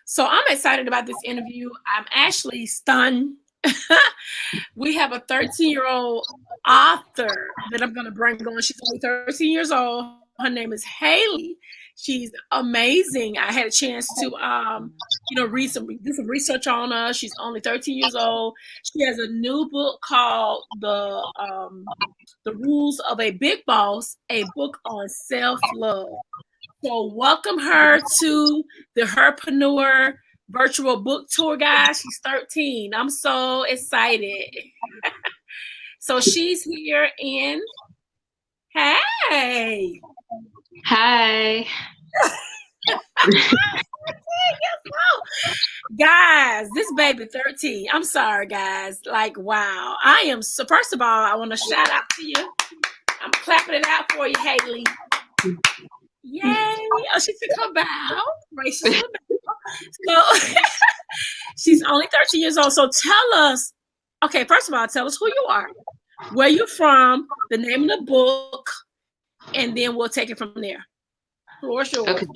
So I'm excited about this interview. I'm actually stunned. We have a 13-year-old author that I'm going to bring on. She's only 13 years old. Her name is Haelee. She's amazing. I had a chance to, do some research on her. She's only 13 years old. She has a new book called The Rules of a Big Boss, a book on self-love. So welcome her to the Herpreneur virtual book tour, guys. She's 13. I'm so excited. So she's here and hey. Hi. Guys, this baby 13. I'm sorry, guys. Like, wow. I am so, first of all, I want to shout out to you. I'm clapping it out for you, Haelee. Yay! Oh, she took her bow. Gracious. So she's only 13 years old. So tell us, okay, first of all, tell us who you are, where you're from, the name of the book, and then we'll take it from there. Floor's yours. Okay.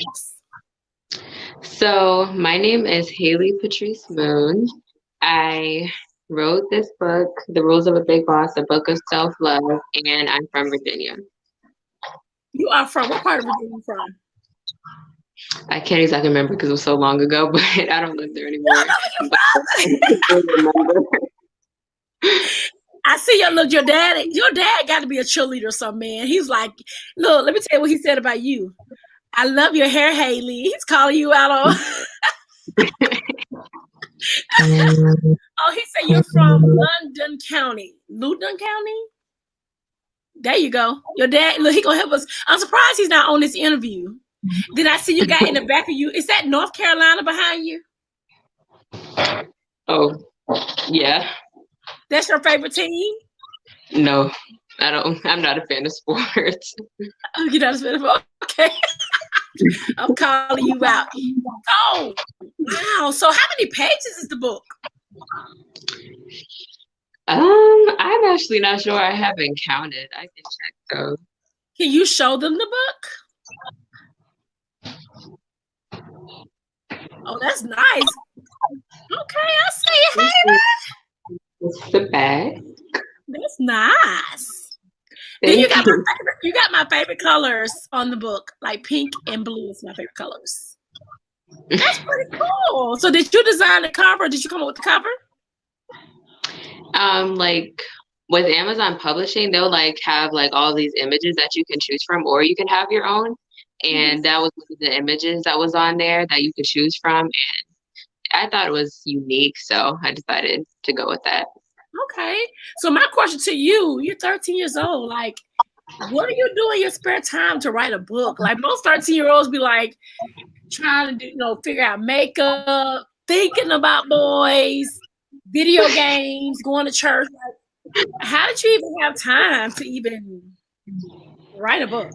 So my name is Haelee Moone. I wrote this book, The Rules of a Big Boss, a book of self-love, and I'm from Virginia. You are from what part of Virginia you from? I can't exactly remember because it was so long ago, but I don't live there anymore. I see your dad. Your dad got to be a cheerleader or something, man. He's like, look, let me tell you what he said about you. I love your hair, Haelee. He's calling you out on. Oh, he said you're from Loudoun County. Loudoun County? There you go. Your dad, look, he gonna help us. I'm surprised he's not on this interview. Did I see you got in the back of you? Is that North Carolina behind you? Oh, yeah. That's your favorite team? No, I don't. I'm not a fan of sports. Oh, you're not a fan of sports? Okay. I'm calling you out. Oh, wow. So how many pages is the book? I'm actually not sure. I haven't counted. I can check though. Can you show them the book? Oh, that's nice. Okay, I see it, Haelee. It's the back. That's nice. Then you got my favorite colors on the book, like pink and blue is my favorite colors. That's pretty cool. So did you design the cover? Did you come up with the cover? Like with Amazon Publishing, they'll like have like all these images that you can choose from, or you can have your own. And that was one of the images that was on there that you could choose from. And I thought it was unique, so I decided to go with that. Okay. So my question to you, you're 13 years old. Like, what do you do in your spare time to write a book? Like most 13-year-olds be like trying to do, figure out makeup, thinking about boys, video games, going to church. Like, how did you even have time to even write a book?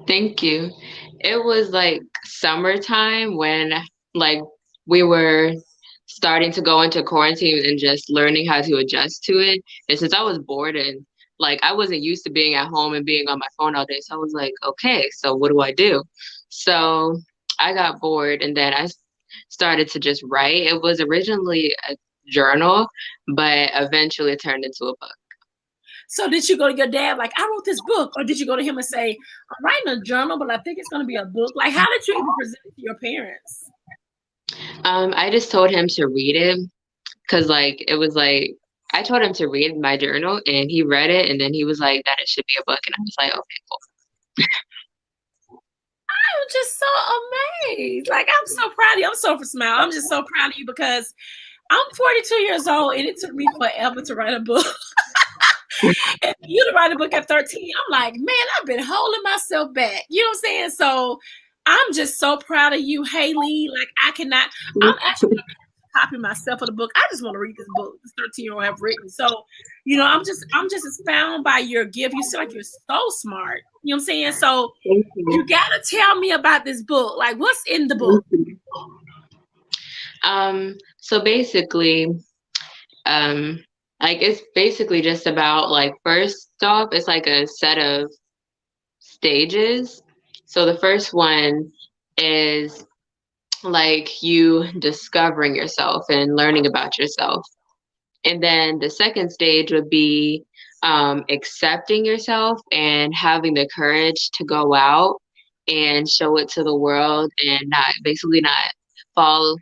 Thank you. It was like summertime when like we were starting to go into quarantine and just learning how to adjust to it. And since I was bored and like I wasn't used to being at home and being on my phone all day, so I was like, okay, so what do I do? So I got bored and then I started to just write. It was originally a journal, but eventually it turned into a book. So did you go to your dad like, I wrote this book? Or did you go to him and say, I'm writing a journal, but I think it's going to be a book? Like, how did you even present it to your parents? I just told him to read it because like it was like I told him to read my journal and he read it and then he was like that it should be a book and I was like, okay, cool. I'm just so amazed. Like, I'm so proud of you. I'm so smile. I'm just so proud of you because I'm 42 years old and it took me forever to write a book. And you to write a book at 13, I'm like, man, I've been holding myself back. You know what I'm saying? So I'm just so proud of you, Haelee. Like, I'm actually going to copy myself of the book. I just want to read this book this 13-year-old have written. So, I'm just astounded by your gift. You seem like you're so smart. You know what I'm saying? So you got to tell me about this book. Like, what's in the book? So basically, like it's basically just about like first off, it's like a set of stages. So the first one is like you discovering yourself and learning about yourself. And then the second stage would be accepting yourself and having the courage to go out and show it to the world and not basically not fall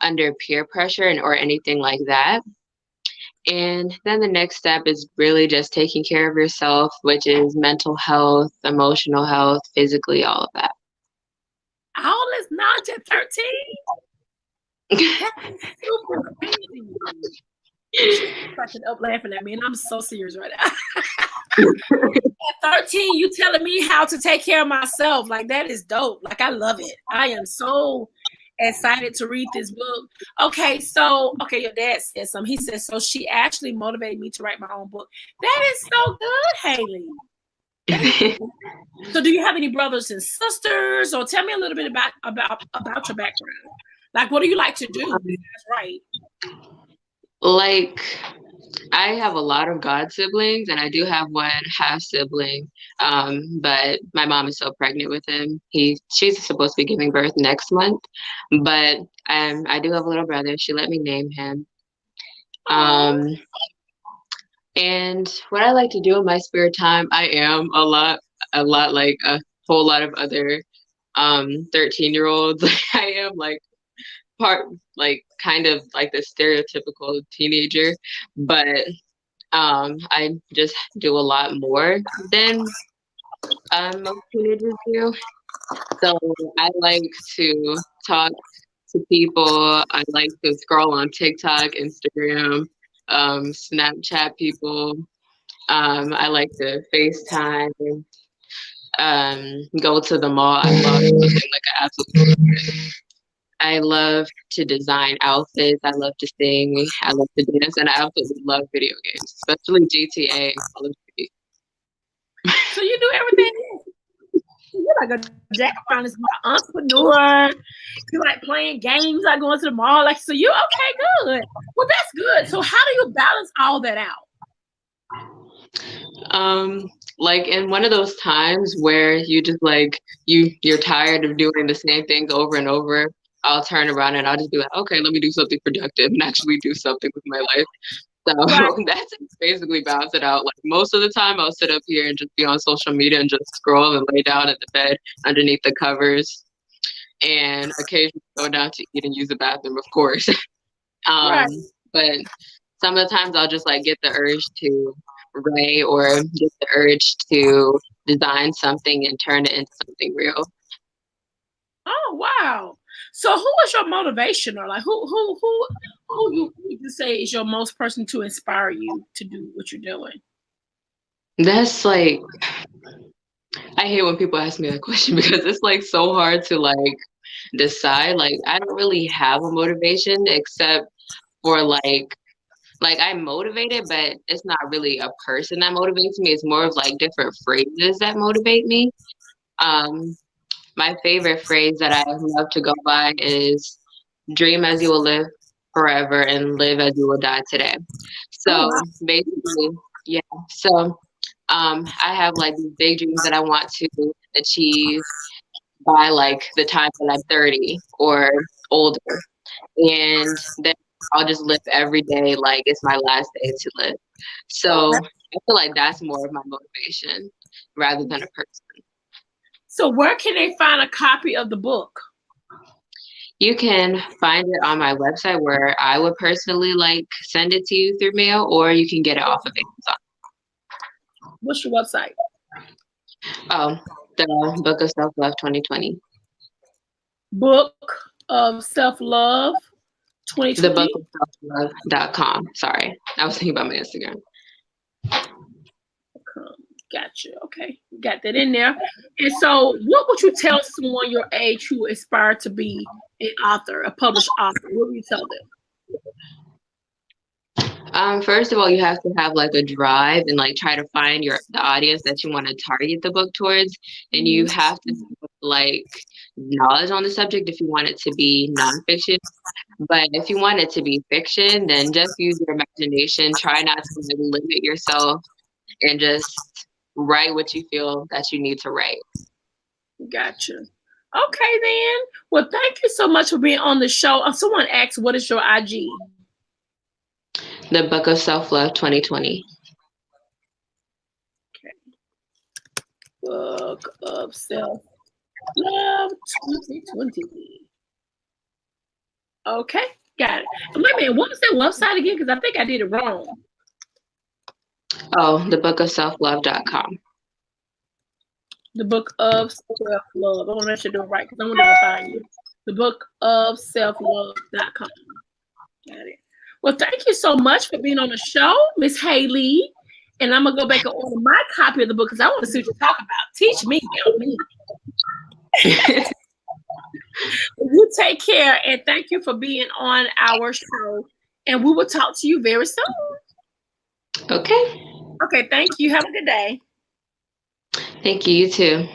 under peer pressure and or anything like that. And then the next step is really just taking care of yourself, which is mental health, emotional health, physically, all of that. All this knowledge at 13? That's super crazy. She's cracking up laughing at me, and I'm so serious right now. At 13, you telling me how to take care of myself. Like, that is dope. Like, I love it. I am so excited to read this book. Okay, your dad said something. He said, so she actually motivated me to write my own book. That is so good, Haelee. So do you have any brothers and sisters? Or tell me a little bit about your background. Like, what do you like to do? That's right. Like, I have a lot of god siblings, and I do have one half sibling. But my mom is still pregnant with him. She's supposed to be giving birth next month. But I do have a little brother. She let me name him. And what I like to do in my spare time, I am a lot like a whole lot of other 13-year-olds. I am like kind of like the stereotypical teenager, but I just do a lot more than most teenagers do. So I like to talk to people. I like to scroll on TikTok, Instagram, Snapchat people. I like to FaceTime, go to the mall. I love something like an absolute. I love to design outfits. I love to sing. I love to dance, and I absolutely love video games, especially GTA and Call of Duty. So you do everything. You're like a jack around this entrepreneur. You like playing games, like going to the mall. Like, so you okay? Good. Well, that's good. So how do you balance all that out? Like in one of those times where you just like you're tired of doing the same things over and over, I'll turn around and I'll just be like, okay, let me do something productive and actually do something with my life. So Right. that's basically balance it out. Like most of the time I'll sit up here and just be on social media and just scroll and lay down at the bed underneath the covers and occasionally go down to eat and use the bathroom, of course. Right. But some of the times I'll just like get the urge to write or get the urge to design something and turn it into something real. Oh wow! So who is your motivation, or like who would you say is your most person to inspire you to do what you're doing? That's like, I hate when people ask me that question because it's like so hard to like decide. Like I don't really have a motivation except for like I'm motivated, but it's not really a person that motivates me. It's more of like different phrases that motivate me. My favorite phrase that I love to go by is dream as you will live forever and live as you will die today. Oh So wow! basically, yeah. So I have like these big dreams that I want to achieve by like the time that I'm 30 or older. And then I'll just live every day like it's my last day to live. So Okay. I feel like that's more of my motivation rather than a person. So where can they find a copy of the book? You can find it on my website where I would personally like send it to you through mail, or you can get it off of Amazon. What's your website? Oh, the Book of Self-Love 2020. Book of Self-Love The 2020. Book of Self-Love.com. Sorry, I was thinking about my Instagram. Gotcha. Okay, got that in there. And so, what would you tell someone your age who aspire to be an author, a published author? What would you tell them? First of all, you have to have like a drive and like try to find the audience that you want to target the book towards, and you have to have, like knowledge on the subject if you want it to be nonfiction. But if you want it to be fiction, then just use your imagination. Try not to like, limit yourself, and just write what you feel that you need to write. Gotcha. Okay, then. Well, thank you so much for being on the show. Someone asked, what is your IG? The Book of Self-Love 2020. Okay. Book of Self-Love 2020. Okay, got it. And wait a minute, what was that website again? Because I think I did it wrong. Oh, thebookofselflove.com. The Book of Self-Love. I want to make sure I do it right because I want to find you. The Book of Self-Love.com. Got it. Well, thank you so much for being on the show, Miss Haelee. And I'm going to go back and order my copy of the book because I want to see what you talk about. Teach me, help me. You take care, and thank you for being on our show. And we will talk to you very soon. Okay. Okay, thank you. Have a good day. Thank you. You too.